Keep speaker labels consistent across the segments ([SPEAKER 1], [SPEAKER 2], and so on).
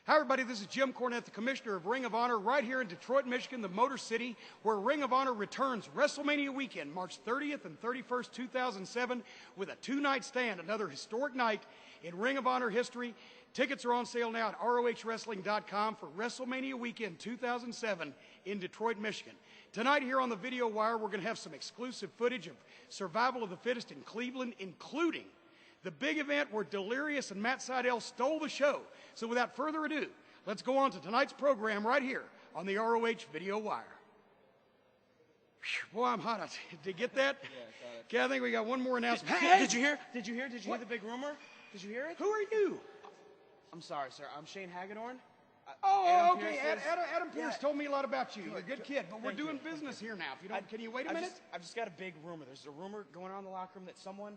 [SPEAKER 1] Hi, everybody. This is Jim Cornette, the Commissioner of Ring of Honor, right here in Detroit, Michigan, the Motor City, where Ring of Honor returns WrestleMania weekend, March 30th and 31st, 2007, with a two-night stand, another historic night in Ring of Honor history. Tickets are on sale now at ROHWrestling.com for WrestleMania weekend 2007 in Detroit, Michigan. Tonight here on the Video Wire, we're going to have some exclusive footage of Survival of the Fittest in Cleveland, including the big event where Delirious and Matt Sydal stole the show. So without further ado, let's go on to tonight's program right here on the ROH Video Wire. Whew, boy, I'm hot. Did you get that? Yeah, okay, I think we got one more announcement. Hey!
[SPEAKER 2] Did you hear? Did you hear the big rumor? Did you hear it?
[SPEAKER 1] Who are you?
[SPEAKER 2] I'm sorry, sir. I'm Shane Hagedorn.
[SPEAKER 1] Okay. Adam Pierce told me a lot about you. You're a good kid, but we're doing business here now. If you don't, can you wait a minute?
[SPEAKER 2] I've just got a big rumor. There's a rumor going on in the locker room that someone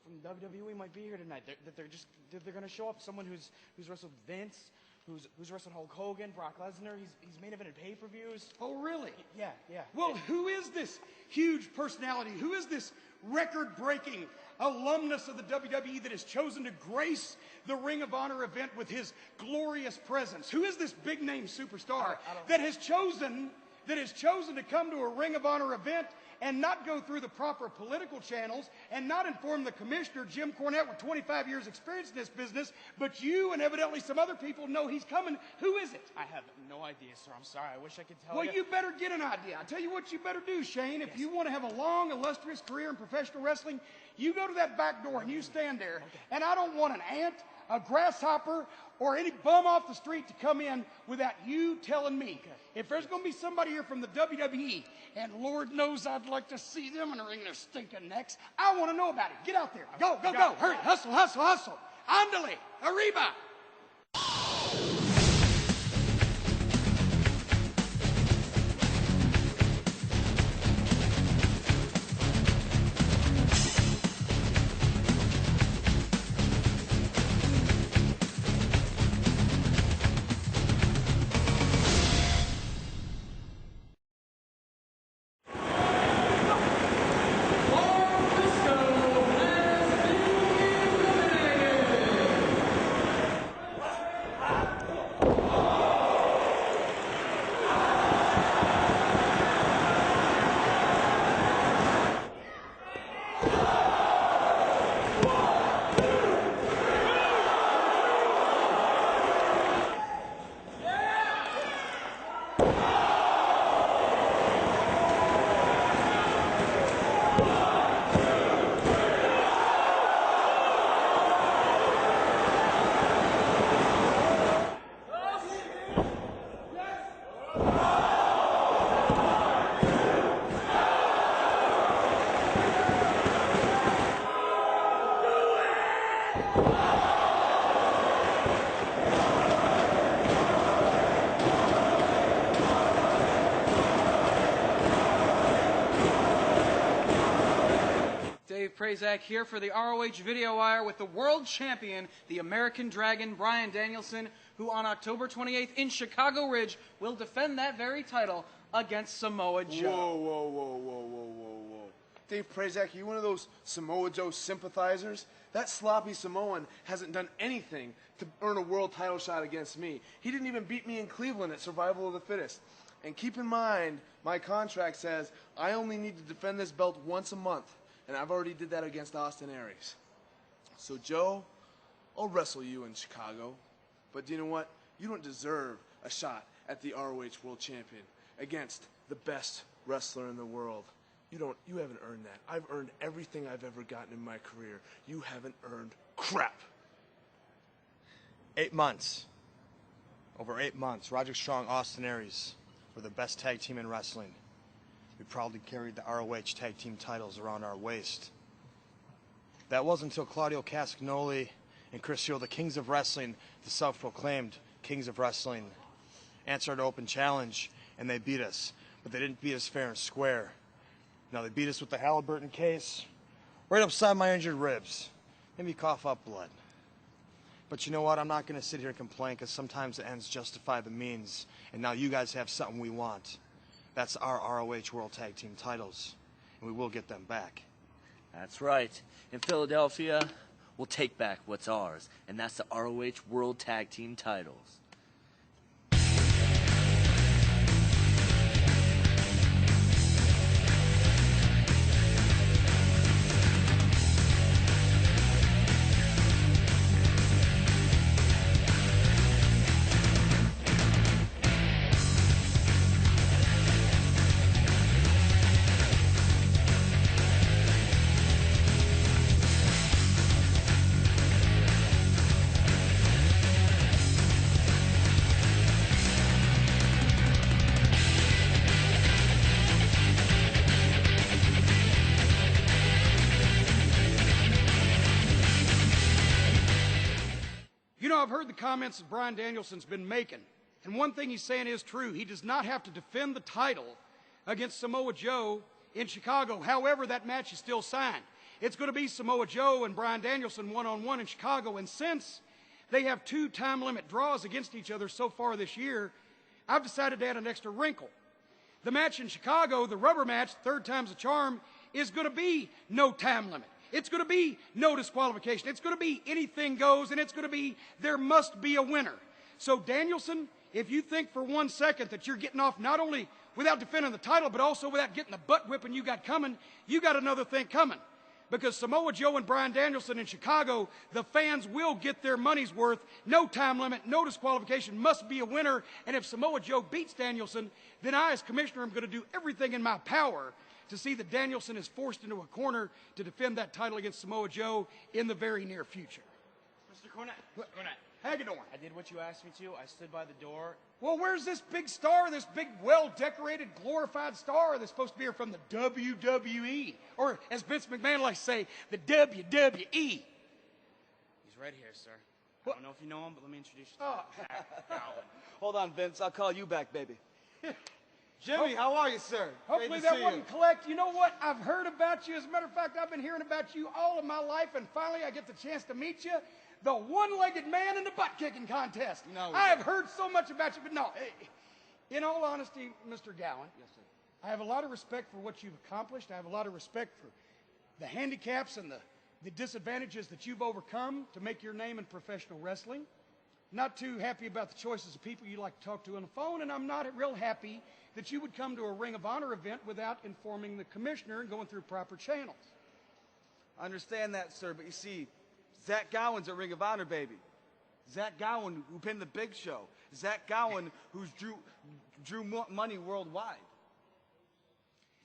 [SPEAKER 2] from WWE might be here tonight. They're going to show up. Someone who's wrestled Vince, who's wrestled Hulk Hogan, Brock Lesnar. He's main evented pay-per-views.
[SPEAKER 1] Oh, really?
[SPEAKER 2] Yeah.
[SPEAKER 1] Well, who is this huge personality? Who is this record-breaking alumnus of the WWE that has chosen to grace the Ring of Honor event with his glorious presence? Who is this big-name superstar that has chosen to come to a Ring of Honor event and not go through the proper political channels and not inform the commissioner, Jim Cornette, with 25 years experience in this business, but you and evidently some other people know he's coming? Who is it?
[SPEAKER 2] I have no idea, sir. I'm sorry. I wish I could tell you.
[SPEAKER 1] Well, you better get an idea. I'll tell you what you better do, Shane. If you want to have a long, illustrious career in professional wrestling, you go to that back door and you stand there. Okay. And I don't want an ant, a grasshopper, or any bum off the street to come in without you telling me. Okay. If there's going to be somebody here from the WWE, and Lord knows I'd like to see them in the ring their stinking necks, I want to know about it. Get out there. Go. Hurry. Hustle. Andale. Arriba.
[SPEAKER 3] Prazak here for the ROH Video Wire with the world champion, the American Dragon, Bryan Danielson, who on October 28th in Chicago Ridge will defend that very title against Samoa Joe.
[SPEAKER 4] Whoa. Dave Prazak, you one of those Samoa Joe sympathizers? That sloppy Samoan hasn't done anything to earn a world title shot against me. He didn't even beat me in Cleveland at Survival of the Fittest. And keep in mind, my contract says I only need to defend this belt once a month. And I've already did that against Austin Aries. So, Joe, I'll wrestle you in Chicago. But you know what? You don't deserve a shot at the ROH World Champion against the best wrestler in the world. You haven't earned that. I've earned everything I've ever gotten in my career. You haven't earned crap.
[SPEAKER 5] 8 months. Over 8 months, Roderick Strong, Austin Aries were the best tag team in wrestling. We proudly carried the ROH tag team titles around our waist. That wasn't until Claudio Castagnoli and Chris Hero, the Kings of Wrestling, the self-proclaimed Kings of Wrestling, answered an open challenge, and they beat us. But they didn't beat us fair and square. Now, they beat us with the Halliburton case, right upside my injured ribs. Made me cough up blood. But you know what? I'm not going to sit here and complain, because sometimes the ends justify the means. And now you guys have something we want. That's our ROH World Tag Team titles, and we will get them back.
[SPEAKER 6] That's right. In Philadelphia, we'll take back what's ours, and that's the ROH World Tag Team titles.
[SPEAKER 1] heard the comments that Bryan Danielson's been making, and one thing he's saying is true. He does not have to defend the title against Samoa Joe in Chicago. However, that match is still signed. It's going to be Samoa Joe and Bryan Danielson one-on-one in Chicago, and since they have 2 time limit draws against each other so far this year, I've decided to add an extra wrinkle. The match in Chicago, the rubber match, 3rd time's a charm, is going to be no time limit. It's going to be no disqualification. It's going to be anything goes, and it's going to be there must be a winner. So Danielson, if you think for 1 second that you're getting off not only without defending the title, but also without getting the butt whipping you got coming, you got another thing coming. Because Samoa Joe and Bryan Danielson in Chicago, the fans will get their money's worth. No time limit, no disqualification, must be a winner. And if Samoa Joe beats Danielson, then I, as commissioner, am going to do everything in my power to see that Danielson is forced into a corner to defend that title against Samoa Joe in the very near future.
[SPEAKER 2] Mr. Cornette,
[SPEAKER 1] Hagedorn.
[SPEAKER 2] I did what you asked me to. I stood by the door.
[SPEAKER 1] Well, where's this big star, this big, well-decorated, glorified star that's supposed to be here from the WWE? Or, as Vince McMahon likes to say, the WWE.
[SPEAKER 2] He's right here, sir. I don't know if you know him, but let me introduce you to him. Zach Gowen.
[SPEAKER 7] Hold on, Vince. I'll call you back, baby.
[SPEAKER 8] Jimmy, how are you, sir?
[SPEAKER 1] Hopefully
[SPEAKER 8] Great to
[SPEAKER 1] that
[SPEAKER 8] see
[SPEAKER 1] wouldn't collect. You know what? I've heard about you. As a matter of fact, I've been hearing about you all of my life, and finally I get the chance to meet you. The one-legged man in the butt-kicking contest.
[SPEAKER 8] No,
[SPEAKER 1] I have heard so much about you, but no. In all honesty, Mr. Gowen,
[SPEAKER 8] Yes, sir.
[SPEAKER 1] I have a lot of respect for what you've accomplished. I have a lot of respect for the handicaps and the disadvantages that you've overcome to make your name in professional wrestling. Not too happy about the choices of people you like to talk to on the phone, and I'm not real happy that you would come to a Ring of Honor event without informing the commissioner and going through proper channels.
[SPEAKER 7] I understand that, sir, but you see, Zach Gowen's at Ring of Honor, baby. Zach Gowen, who pinned the Big Show. Zach Gowen, who's drew money worldwide.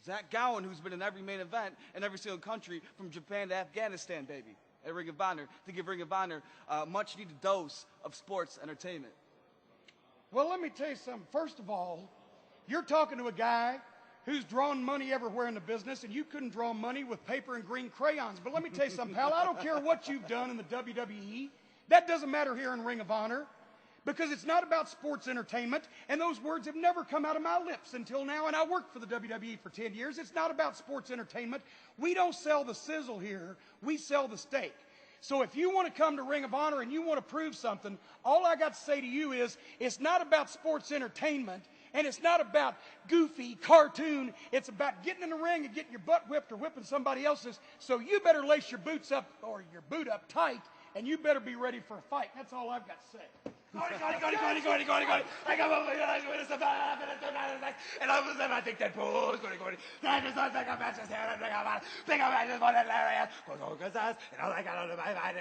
[SPEAKER 7] Zach Gowen, who's been in every main event in every single country from Japan to Afghanistan, baby, at Ring of Honor, to give Ring of Honor a much-needed dose of sports entertainment.
[SPEAKER 1] Well, let me tell you something. First of all, you're talking to a guy who's drawn money everywhere in the business, and you couldn't draw money with paper and green crayons. But let me tell you something, pal. I don't care what you've done in the WWE. That doesn't matter here in Ring of Honor, because it's not about sports entertainment, and those words have never come out of my lips until now, and I worked for the WWE for 10 years. It's not about sports entertainment. We don't sell the sizzle here. We sell the steak. So if you want to come to Ring of Honor and you want to prove something, all I got to say to you is it's not about sports entertainment, and it's not about goofy cartoon. It's about getting in the ring and getting your butt whipped or whipping somebody else's. So you better lace your boots up or your boot up tight, and you better be ready for a fight. That's all I've got to say.
[SPEAKER 9] I got one and I was never I think that pose I just don't think matches here and big matches for hilarious and all I got on my mind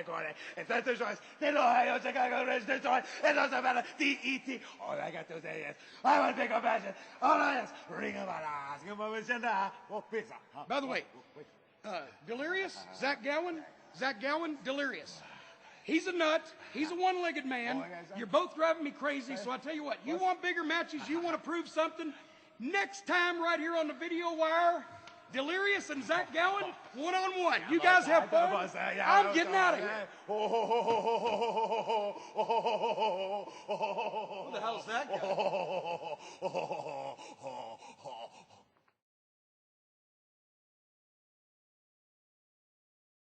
[SPEAKER 9] and that's the choice they know how Chicago Ridge destroy it doesn't matter DET all I got to say is I want bigger matches all I is Ring of Honor
[SPEAKER 1] By the way, Delirious, Zach Gowen, Delirious. He's a nut. He's a one-legged man. You're both driving me crazy, so I tell you what, you want bigger matches, you want to prove something, next time right here on the video wire, Delirious and Zach Gowen, one-on-one. You guys have fun. I'm getting out of here.
[SPEAKER 7] Who the hell's that guy?